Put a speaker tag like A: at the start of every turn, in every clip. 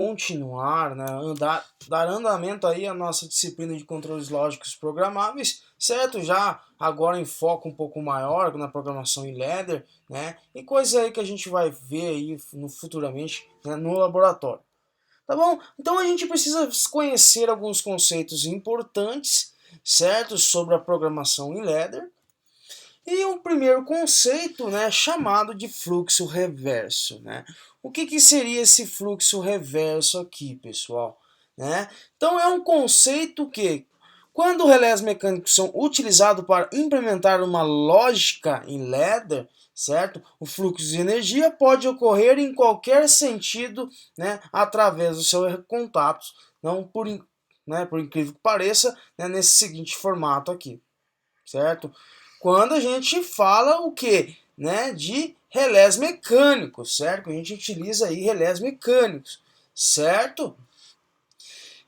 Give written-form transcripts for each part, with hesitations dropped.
A: continuar, né, dar andamento aí à nossa disciplina de controles lógicos programáveis, certo? Já agora em foco um pouco maior na programação em ladder, né? E coisa aí que a gente vai ver aí futuramente, né, no laboratório. Tá bom? Então a gente precisa conhecer alguns conceitos importantes, certo? Sobre a programação em ladder. E o primeiro conceito, né, chamado de fluxo reverso, né? O que seria esse fluxo reverso aqui, pessoal? Né? Então é um conceito que, quando relés mecânicos são utilizados para implementar uma lógica em ladder, certo? O fluxo de energia pode ocorrer em qualquer sentido, né, através dos seus contatos, não por incrível que pareça, né, nesse seguinte formato aqui, certo? Quando a gente fala o que, né, de relés mecânicos, certo? A gente utiliza aí relés mecânicos, certo?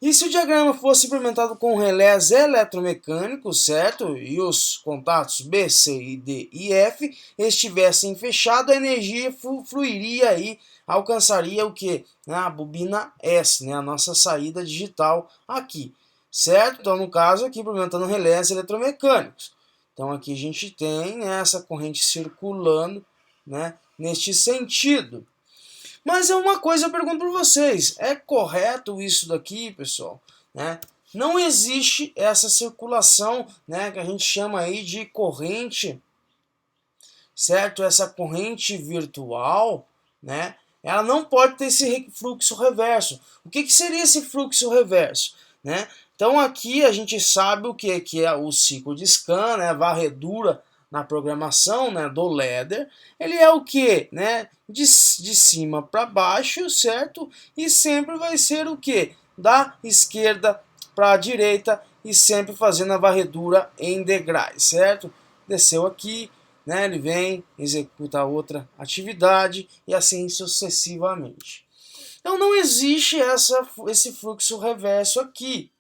A: E se o diagrama fosse implementado com relés eletromecânicos, certo? E os contatos B, C, D e F estivessem fechados, a energia fluiria aí, alcançaria o que? A bobina S, né? A nossa saída digital aqui, certo? Então, no caso aqui, implementando relés eletromecânicos. Então, aqui a gente tem, né, essa corrente circulando, né, neste sentido. Mas é uma coisa eu pergunto para vocês, é correto isso daqui, pessoal? Né? Não existe essa circulação, né, que a gente chama aí de corrente, certo? Essa corrente virtual, né? Ela não pode ter esse fluxo reverso. O que seria esse fluxo reverso? Né? Então aqui a gente sabe o que é o ciclo de scan, né? A varredura na programação, né, do ladder. Ele é o que? Né? De cima para baixo, certo? E sempre vai ser o que? Da esquerda para a direita e sempre fazendo a varredura em degraus, certo? Desceu aqui, né, ele vem, executa outra atividade e assim sucessivamente. Então não existe esse fluxo reverso aqui,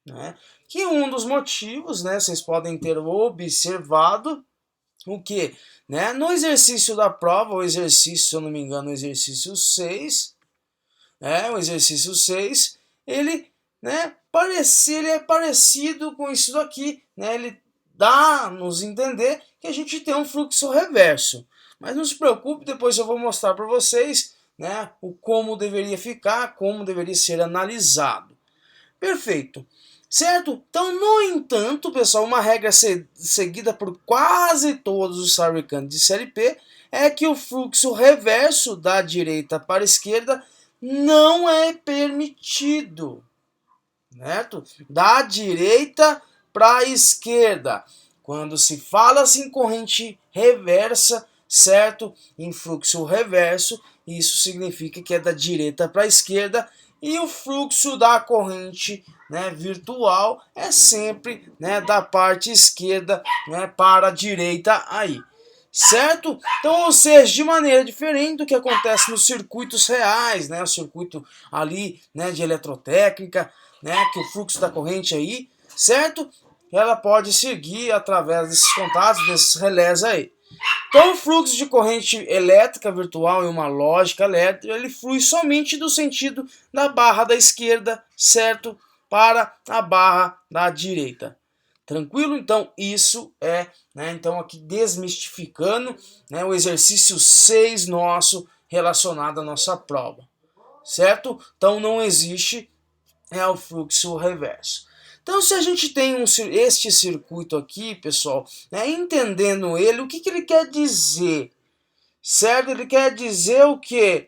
A: né? Que um dos motivos, né, vocês podem ter observado o que, né, no exercício da prova, o exercício, se eu não me engano, o exercício 6, o exercício 6, ele, né, ele é parecido com isso daqui, né, ele dá-nos entender que a gente tem um fluxo reverso. Mas não se preocupe, depois eu vou mostrar para vocês, né, o como deveria ficar, como deveria ser analisado. Perfeito. Certo? Então, no entanto, pessoal, uma regra seguida por quase todos os fabricantes de série P é que o fluxo reverso da direita para a esquerda não é permitido, certo? Da direita para a esquerda. Quando se fala em corrente reversa, certo? Em fluxo reverso, isso significa que é da direita para a esquerda e o fluxo da corrente, né, virtual é sempre, né, da parte esquerda, né, para a direita aí. Certo? Então, ou seja, de maneira diferente do que acontece nos circuitos reais, né, o circuito ali, né, de eletrotécnica, né, que o fluxo da corrente aí, certo? Ela pode seguir através desses contatos, desses relés aí. Então, o fluxo de corrente elétrica virtual em uma lógica elétrica, ele flui somente do sentido da barra da esquerda, certo? Para a barra da direita. Tranquilo? Então, isso é, né, então aqui desmistificando, né, o exercício 6 nosso relacionado à nossa prova. Certo? Então, não existe o fluxo reverso. Então, se a gente tem este circuito aqui, pessoal, né, entendendo ele, o que ele quer dizer? Certo? Ele quer dizer o quê?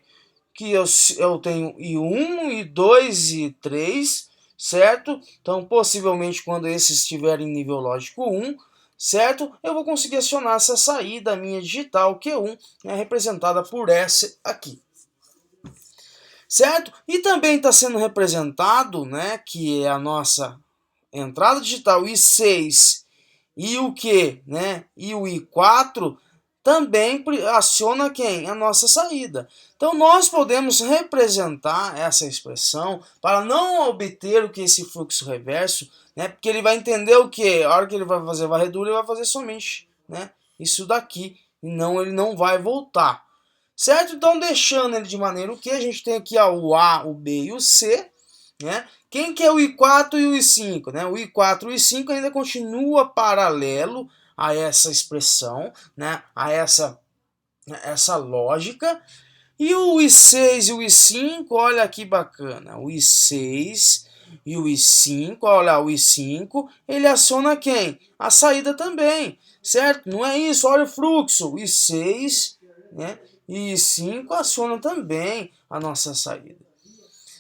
A: Que eu tenho I1, I2 e I3, certo? Então, possivelmente, quando esses estiverem em nível lógico 1, certo? Eu vou conseguir acionar essa saída minha digital Q1, né, representada por S aqui. Certo? E também está sendo representado, né, que é a nossa entrada digital I6 e o que, né, e o I4 também aciona quem? A nossa saída. Então nós podemos representar essa expressão para não obter o que esse fluxo reverso, né, porque ele vai entender o que? A hora que ele vai fazer varredura, ele vai fazer somente, né, isso daqui, e não ele não vai voltar. certo? Então, deixando ele de maneira o que? A gente tem aqui ó, o A, o B e o C, né? Quem que é o I4 e o I5? Né? O I4 e o I5 ainda continua paralelo a essa expressão, né? A essa lógica. E o I6 e o I5, olha que bacana. O I6 e o I5, olha o I5, ele aciona quem? A saída também, certo? Não é isso, olha o fluxo. O I6, né? E I5 aciona também a nossa saída.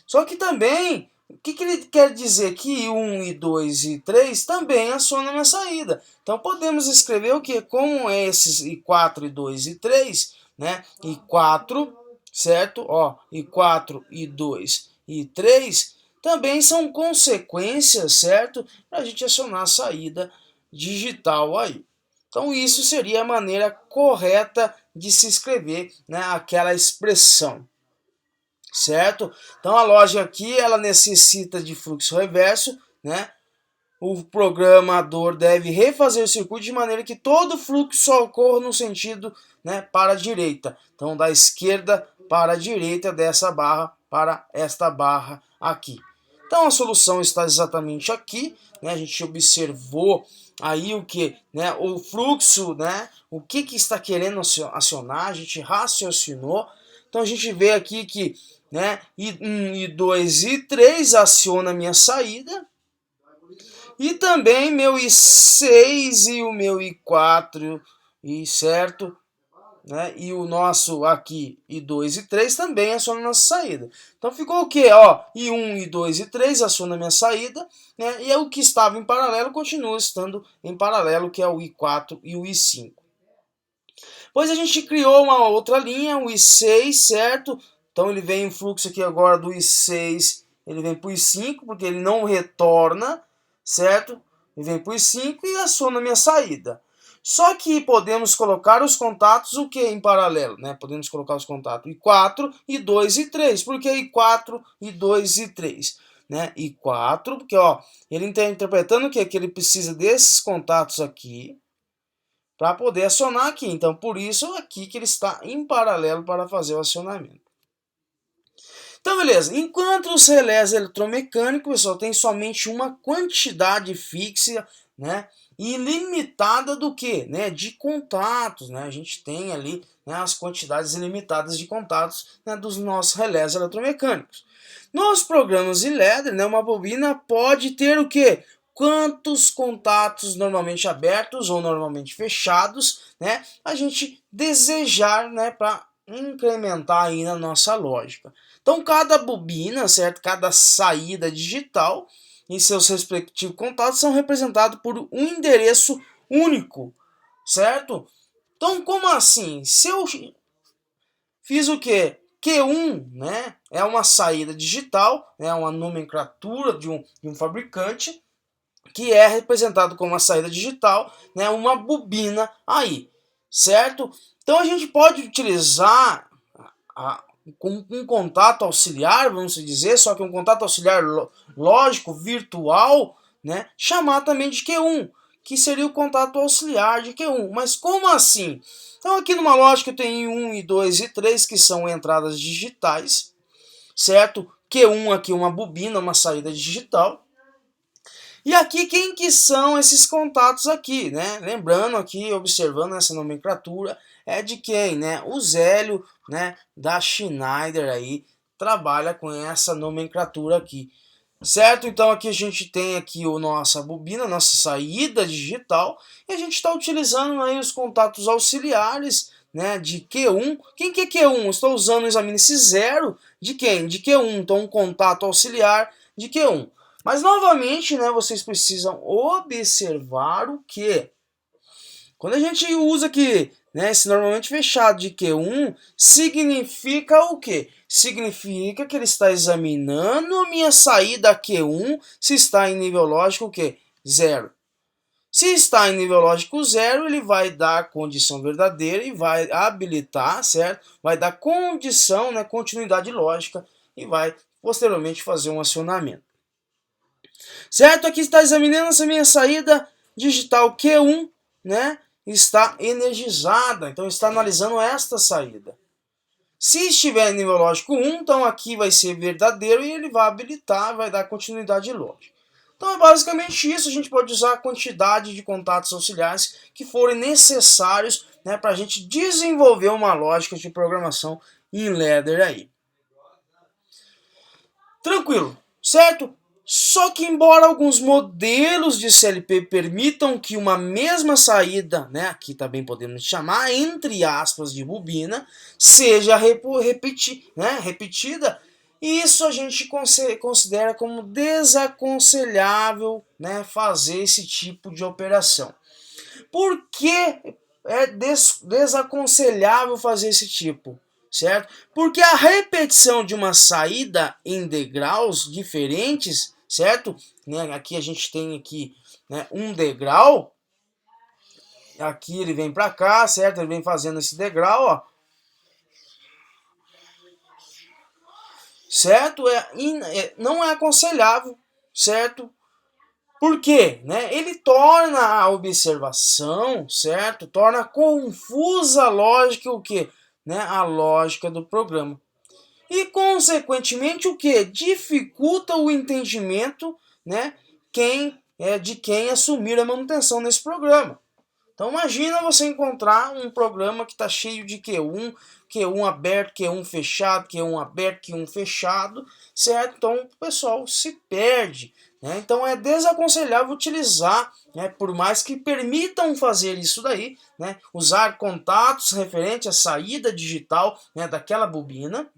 A: Só que também, o que ele quer dizer? Que I1, I2 e I3 também acionam a minha saída. Então podemos escrever o que? Como esses I4, I2 e I3, né? I4, certo? Ó, I4, I2 e I3 também são consequências, certo? Para a gente acionar a saída digital aí. Então isso seria a maneira correta de se escrever, né, aquela expressão. Certo? Então a lógica aqui ela necessita de fluxo reverso, né? O programador deve refazer o circuito de maneira que todo fluxo só ocorra no sentido, né, para a direita. Então da esquerda para a direita dessa barra para esta barra aqui. Então a solução está exatamente aqui, né? A gente observou aí o que, né? O fluxo, né? O que está querendo acionar, a gente raciocinou. Então a gente vê aqui que, né, I1, I2 e I3 aciona a minha saída. E também meu I6 e o meu I4, e certo? Né? E o nosso aqui, I2 e 3 também aciona a nossa saída. Então ficou o que? Ó, I1, I2 e 3 aciona a minha saída, né? E o que estava em paralelo continua estando em paralelo, que é o I4 e o I5. Pois a gente criou uma outra linha, o I6, certo? Então ele vem em fluxo aqui agora do I6, ele vem para o I5, porque ele não retorna, certo? Ele vem para o I5 e aciona a minha saída. Só que podemos colocar os contatos o que em paralelo, né? Podemos colocar os contatos I4, I2 e 3. Por que I4, I2 e 3? Né? I4, porque ó, ele está interpretando o que? Que ele precisa desses contatos aqui para poder acionar aqui. Então, por isso aqui que ele está em paralelo para fazer o acionamento. Então, beleza. Enquanto os relés eletromecânicos, pessoal, tem somente uma quantidade fixa, né, e limitada do que, né, de contatos, né? A gente tem ali, né, as quantidades ilimitadas de contatos, né, dos nossos relés eletromecânicos. Nos programas de LED, né, uma bobina pode ter o que? Quantos contatos normalmente abertos ou normalmente fechados, né, a gente desejar, né, para incrementar aí na nossa lógica. Então cada bobina, certo? Cada saída digital e seus respectivos contatos são representados por um endereço único, certo? Então como assim? Se eu fiz o quê? Q1, né, é uma saída digital, é uma nomenclatura de um fabricante, que é representado como uma saída digital, né, uma bobina aí, certo? Então a gente pode utilizar com um contato auxiliar, vamos dizer, só que um contato auxiliar lógico, virtual, né, chamar também de Q1, que seria o contato auxiliar de Q1. Mas como assim? Então aqui numa lógica eu tenho I1, I2 e 3, que são entradas digitais, certo? Q1 aqui uma bobina, uma saída digital. E aqui quem que são esses contatos aqui, né? Lembrando aqui, observando essa nomenclatura, é de quem, né? O Zélio, né, da Schneider aí, trabalha com essa nomenclatura aqui. Certo? Então aqui a gente tem aqui a nossa bobina, nossa saída digital, e a gente está utilizando aí os contatos auxiliares, né, de Q1. Quem que é Q1? Estou usando o examine-se zero de quem? De Q1. Então um contato auxiliar de Q1. Mas novamente, né, vocês precisam observar o que? Quando a gente usa aqui, né, esse normalmente fechado de Q1, significa o quê? Significa que ele está examinando a minha saída Q1 se está em nível lógico o quê? 0. Se está em nível lógico 0, ele vai dar condição verdadeira e vai habilitar, certo? Vai dar condição, né, continuidade lógica e vai posteriormente fazer um acionamento. Certo? Aqui está examinando essa minha saída digital Q1, né? Está energizada, então está analisando esta saída. Se estiver em nível lógico 1, então aqui vai ser verdadeiro e ele vai habilitar, vai dar continuidade lógica. Então é basicamente isso, a gente pode usar a quantidade de contatos auxiliares que forem necessários, né, para a gente desenvolver uma lógica de programação em ladder aí. Tranquilo, certo? Só que embora alguns modelos de CLP permitam que uma mesma saída, né, aqui também podemos chamar, entre aspas, de bobina, seja repetida, isso a gente considera como desaconselhável, né, fazer esse tipo de operação. Por que é desaconselhável fazer esse tipo? Certo? Porque a repetição de uma saída em degraus diferentes, certo? Né? Aqui a gente tem aqui, né, um degrau. Aqui ele vem para cá, certo? Ele vem fazendo esse degrau, ó. Certo? Não é aconselhável, certo? Por quê? Né? Ele torna a observação, certo? Torna confusa a lógica, o quê? Né? A lógica do programa. E, consequentemente, o que? Dificulta o entendimento, né, de quem assumir a manutenção nesse programa. Então, imagina você encontrar um programa que está cheio de Q1, Q1 aberto, Q1 fechado, Q1 aberto, Q1 fechado, certo? Então, o pessoal se perde. Né? Então, é desaconselhável utilizar, né, por mais que permitam fazer isso daí, né, usar contatos referentes à saída digital, né, daquela bobina,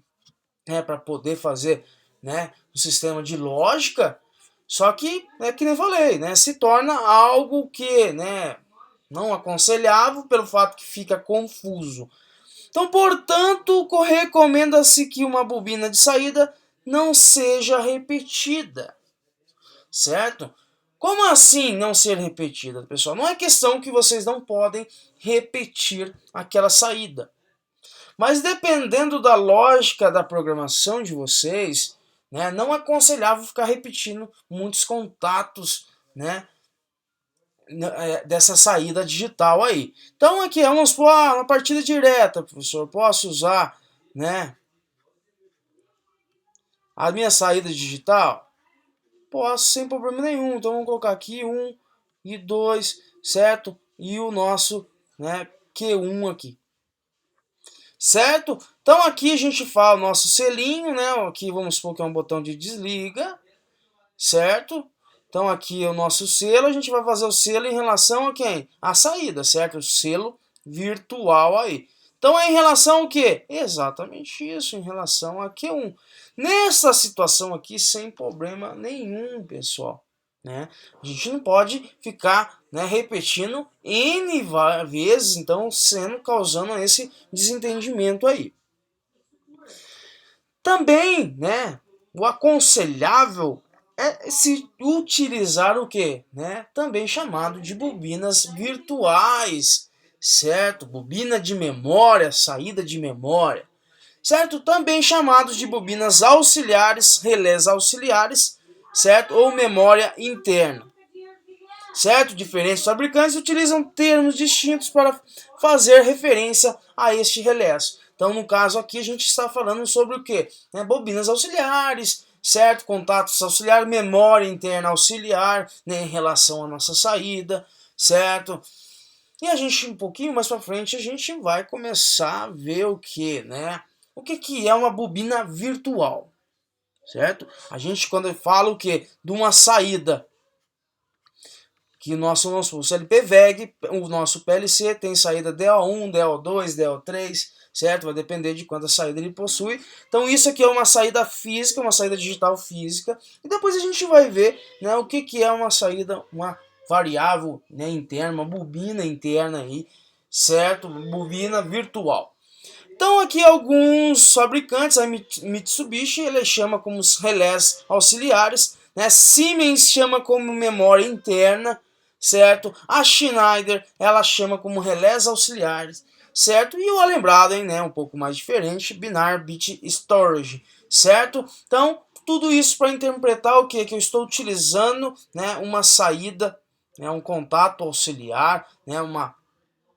A: para poder fazer, né, um sistema de lógica, só que, que nem falei, né, se torna algo que, né, não aconselhável pelo fato que fica confuso. Então, portanto, recomenda-se que uma bobina de saída não seja repetida, certo? Como assim não ser repetida, pessoal? Não é questão que vocês não podem repetir aquela saída. Mas dependendo da lógica da programação de vocês, né, não é aconselhável ficar repetindo muitos contatos, né, dessa saída digital aí. Então aqui vamos supor, uma partida direta, professor, posso usar, né, a minha saída digital? Posso, sem problema nenhum. Então vamos colocar aqui 1 e 2, certo? E o nosso, né, Q1 aqui. Certo? Então aqui a gente fala o nosso selinho, né? Aqui vamos supor que é um botão de desliga, certo? Então aqui é o nosso selo, a gente vai fazer o selo em relação a quem? A saída, certo? O selo virtual aí. Então é em relação ao quê? Exatamente isso, em relação a Q1. Nessa situação aqui, sem problema nenhum, pessoal. Né? A gente não pode ficar, né, repetindo N vezes, então causando esse desentendimento aí. Também, né, o aconselhável é se utilizar o que? Né? Também chamado de bobinas virtuais, certo? Bobina de memória, saída de memória, certo? Também chamados de bobinas auxiliares, relés auxiliares, certo? Ou memória interna, certo? Diferentes fabricantes utilizam termos distintos para fazer referência a este relés. Então, no caso aqui, a gente está falando sobre o que? Né? Bobinas auxiliares, certo? Contatos auxiliares, memória interna auxiliar, né, em relação à nossa saída, certo? E a gente, um pouquinho mais para frente, a gente vai começar a ver o que, né? O que é uma bobina virtual, certo? A gente, quando fala o que? De uma saída, que o nosso CLP-VEG, o nosso PLC tem saída DO1, DO2, DO3, certo? Vai depender de quanta saída ele possui. Então isso aqui é uma saída física, uma saída digital física. E depois a gente vai ver, né, o que é uma saída, uma variável, né, interna, uma bobina interna aí, certo? Bobina virtual. Então aqui alguns fabricantes, a Mitsubishi ele chama como os relés auxiliares, né? Siemens chama como memória interna, certo? A Schneider ela chama como relés auxiliares, certo? E o Alembrado, né, um pouco mais diferente, Binar Bit Storage, certo? Então tudo isso para interpretar o que eu estou utilizando, né, uma saída, né, um contato auxiliar, né, uma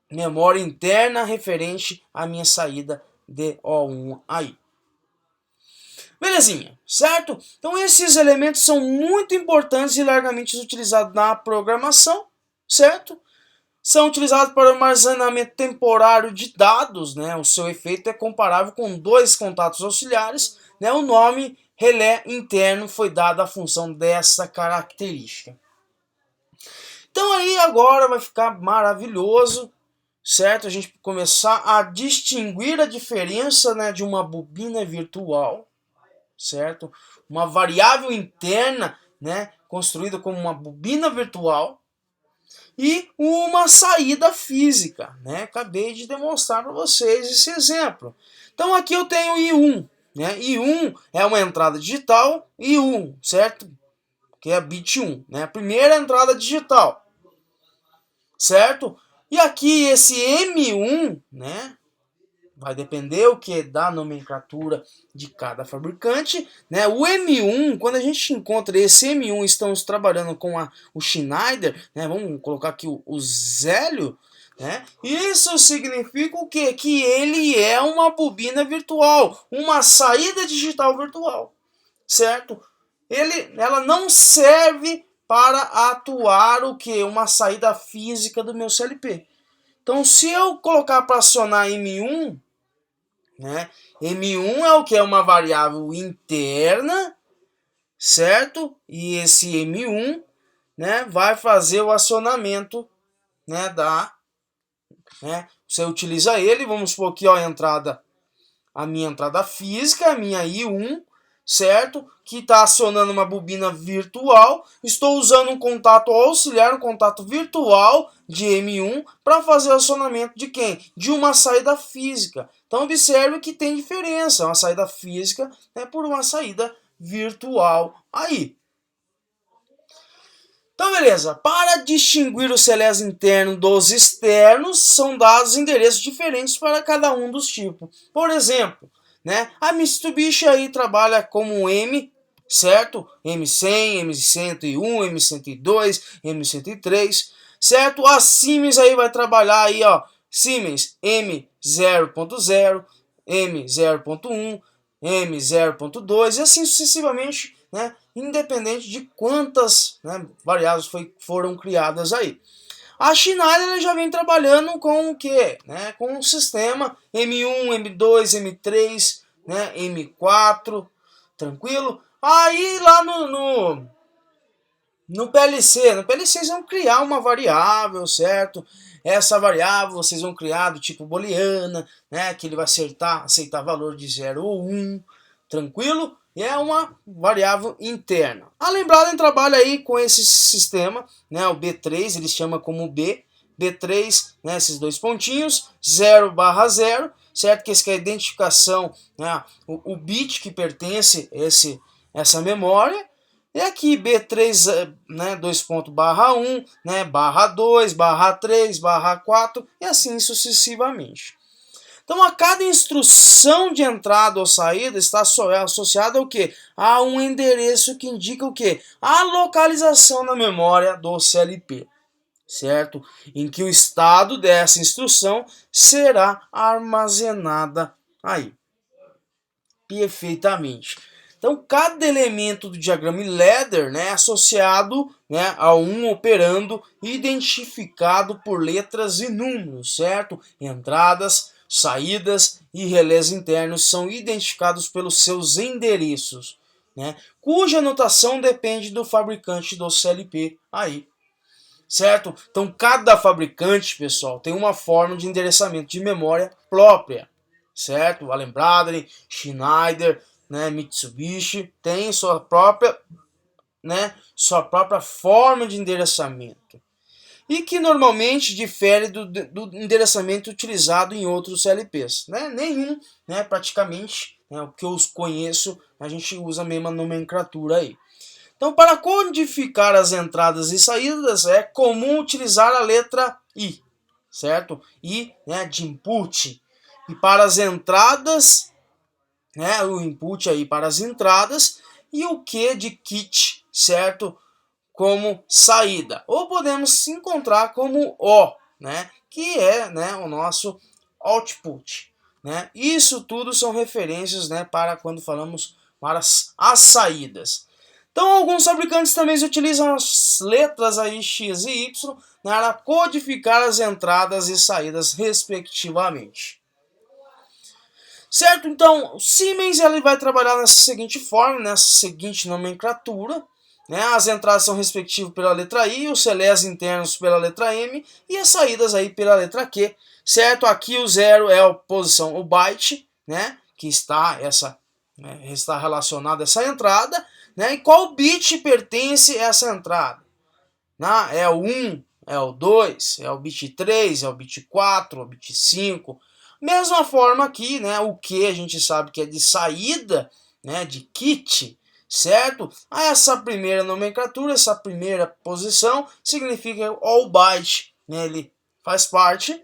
A: memória interna referente à minha saída DO1 aí. Belezinha, certo? Então esses elementos são muito importantes e largamente utilizados na programação, certo? São utilizados para o armazenamento temporário de dados, né? O seu efeito é comparável com dois contatos auxiliares, né? O nome relé interno foi dado à função dessa característica. Então aí agora vai ficar maravilhoso, certo? A gente começar a distinguir a diferença, né, de uma bobina virtual, certo? Uma variável interna, né, construída como uma bobina virtual, e uma saída física, né? Acabei de demonstrar para vocês esse exemplo. Então aqui eu tenho I1, né? I1 é uma entrada digital, I1, certo? Que é bit 1, né? A primeira entrada digital, certo? E aqui esse M1, né? Vai depender o que da nomenclatura de cada fabricante, né? O M1, quando a gente encontra esse M1, estamos trabalhando com o Schneider, né? Vamos colocar aqui o Zélio, né? Isso significa o quê? Que ele é uma bobina virtual, uma saída digital virtual, certo? Ela não serve para atuar o que? Uma saída física do meu CLP. Então, se eu colocar para acionar M1, né? M1 é o que? É uma variável interna, certo? E esse M1, né, vai fazer o acionamento, né, né? Você utiliza ele, vamos supor aqui, ó, a minha entrada física, a minha I1, certo? Que está acionando uma bobina virtual. Estou usando um contato auxiliar, um contato virtual de M1 para fazer o acionamento de quem? De uma saída física. Então observe que tem diferença, uma saída física, né, por uma saída virtual aí. Então beleza, para distinguir os relés internos dos externos, são dados endereços diferentes para cada um dos tipos. Por exemplo, né, a Mitsubishi aí trabalha como M, certo? M100, M101, M102, M103, certo? A Siemens aí vai trabalhar aí, ó, Siemens M0.0, M0.1, M0.2 e assim sucessivamente, né, independente de quantas, né, variáveis foram criadas aí. A Schneider já vem trabalhando com o que? Né, com o sistema M1, M2, M3, né, M4, tranquilo? Aí lá no PLC vocês vão criar uma variável, certo? Essa variável vocês vão criar do tipo booleana, né, que ele vai aceitar valor de 0 ou 1, tranquilo? E é uma variável interna. A Lembrada trabalha aí com esse sistema, né, o B3, ele chama como B3, né, esses dois pontinhos, 0/0, certo? Que esse é a identificação, né, o bit que pertence a essa memória. E aqui B3, né, 2.1, né, /2, /3, /4 e assim sucessivamente. Então, a cada instrução de entrada ou saída está associada ao quê? A um endereço que indica o quê? A localização na memória do CLP, certo? Em que o estado dessa instrução será armazenada aí, perfeitamente. Então, cada elemento do diagrama ladder, né, é associado, né, a um operando identificado por letras e números, certo? Entradas, saídas e relés internos são identificados pelos seus endereços, né, cuja notação depende do fabricante do CLP aí, certo? Então, cada fabricante, pessoal, tem uma forma de endereçamento de memória própria, certo? Allen Bradley, Schneider, né, Mitsubishi tem sua própria, né, sua própria forma de endereçamento e que normalmente difere do endereçamento utilizado em outros CLPs, né? Nenhum, né, praticamente, né, o que eu conheço, a gente usa a mesma nomenclatura aí. Então, para codificar as entradas e saídas é comum utilizar a letra I, certo? I, né, de input. E para as entradas, né, o input aí para as entradas e o Q de kit, certo? Como saída. Ou podemos encontrar como O, né, que é, né, o nosso output, né? Isso tudo são referências, né, para quando falamos para as saídas. Então alguns fabricantes também utilizam as letras aí X e Y, né, para codificar as entradas e saídas respectivamente. Certo? Então, o Siemens ele vai trabalhar nessa seguinte forma, nessa seguinte nomenclatura, né? As entradas são respectivas pela letra I, os relés internos pela letra M e as saídas aí pela letra Q, certo? Aqui o 0 é a posição, o byte, né? Que está está relacionado a essa entrada, né? E qual bit pertence a essa entrada? É o 1, é o 2, é o bit 3, é o bit 4, é o bit 5. Mesma forma aqui, né, o que a gente sabe que é de saída, né, de kit, certo? Essa primeira nomenclatura, essa primeira posição, significa all byte, né, ele faz parte,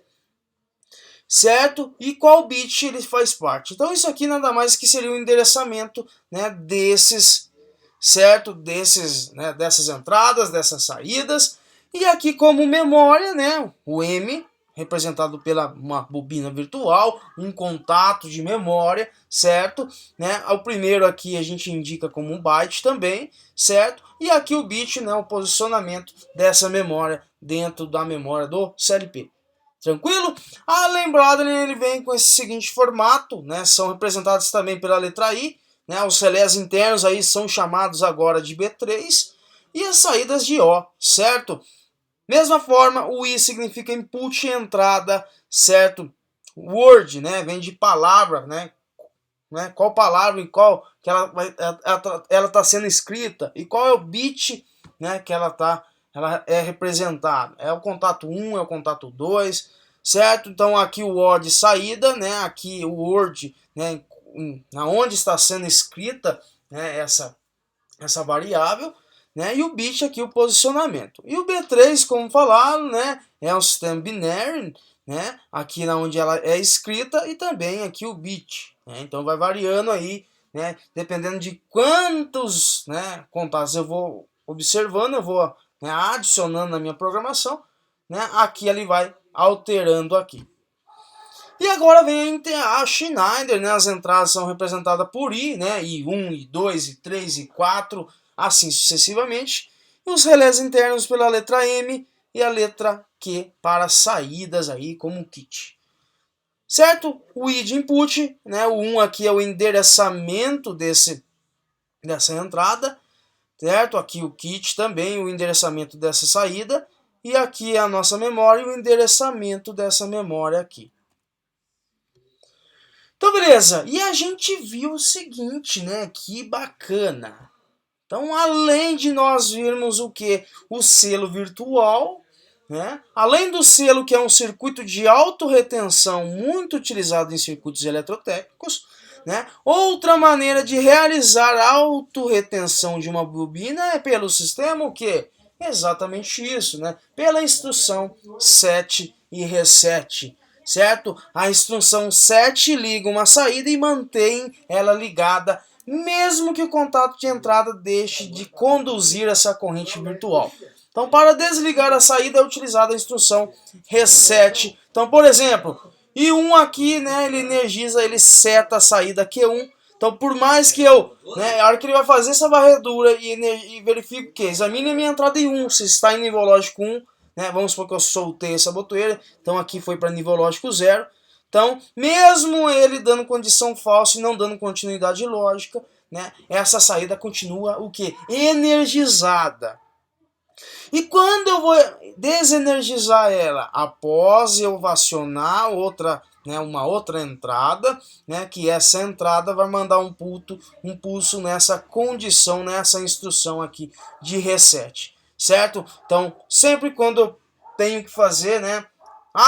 A: certo? E qual bit ele faz parte. Então isso aqui nada mais que seria o endereçamento, né, desses, certo? Dessas entradas, dessas saídas. E aqui como memória, né, o M, representado pela uma bobina virtual, um contato de memória, certo? Né? O primeiro aqui a gente indica como um byte também, certo? E aqui o bit, né, o posicionamento dessa memória dentro da memória do CLP. Tranquilo? A lembrada, né, ele vem com esse seguinte formato, né? São representados também pela letra I, né? Os relés internos aí são chamados agora de B3 e as saídas de O, certo? Mesma forma, o I significa input e entrada, certo? Word, né, vem de palavra, né? Qual palavra e qual que ela tá sendo escrita e qual é o bit, né, que ela é representada. É o contato 1, é o contato 2, certo? Então aqui o O de saída, né? Aqui o Word, né, onde está sendo escrita, né, essa variável, né? E o bit aqui o posicionamento. E o B3, como falaram, né, é um sistema binário, né? Aqui na onde ela é escrita e também aqui o bit, né? Então vai variando aí, né, dependendo de quantos, né, contatos eu vou observando, eu vou, né, adicionando na minha programação, né? Aqui ele vai alterando aqui. E agora vem a Schneider, né? As entradas são representadas por I, né? I1, I2, I3, I4, assim sucessivamente. E os relés internos pela letra M e a letra Q para saídas aí como kit. Certo? O I de input, né? O 1 aqui é o endereçamento dessa entrada, certo? Aqui o kit também, o endereçamento dessa saída. E aqui é a nossa memória e o endereçamento dessa memória aqui. Então, beleza. E a gente viu o seguinte, né? Que bacana. Então, além de nós virmos o que? O selo virtual, né? Além do selo que é um circuito de autorretenção muito utilizado em circuitos eletrotécnicos, né? Outra maneira de realizar a autorretenção de uma bobina é pelo sistema o quê? Exatamente isso, né? Pela instrução set e reset, certo? A instrução set liga uma saída e mantém ela ligada, mesmo que o contato de entrada deixe de conduzir essa corrente virtual. Então, para desligar a saída é utilizada a instrução reset. Então, por exemplo, I1 aqui, né, ele energiza, ele seta a saída Q1. Então, por mais que eu, né, a hora que ele vai fazer essa varredura e verifico o que? Examine a minha entrada em 1, se está em nível lógico 1, né, vamos supor que eu soltei essa botoeira, então aqui foi para nível lógico 0. Então, mesmo ele dando condição falsa e não dando continuidade lógica, né, essa saída continua o que? Energizada. E quando eu vou desenergizar ela? Após eu acionar uma outra entrada, né, que essa entrada vai mandar um pulso nessa condição, nessa instrução aqui de reset, certo? Então, sempre quando eu tenho que fazer, né,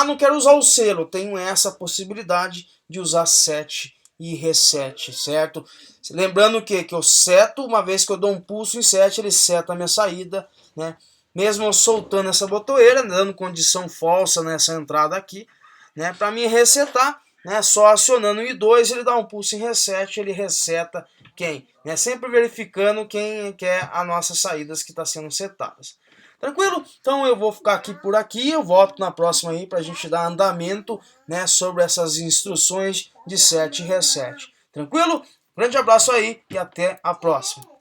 A: não quero usar o selo, tenho essa possibilidade de usar set e reset, certo? Lembrando que eu seto, uma vez que eu dou um pulso em set, ele seta a minha saída, né? Mesmo eu soltando essa botoeira, dando condição falsa nessa entrada aqui, né? Para me resetar, né? Só acionando o I2, ele dá um pulso em reset, ele reseta quem? Né? Sempre verificando quem é as nossas saídas que estão sendo setadas. Tranquilo? Então eu vou ficar aqui por aqui, eu volto na próxima aí para a gente dar andamento, né, sobre essas instruções de set e reset. Tranquilo? Grande abraço aí e até a próxima.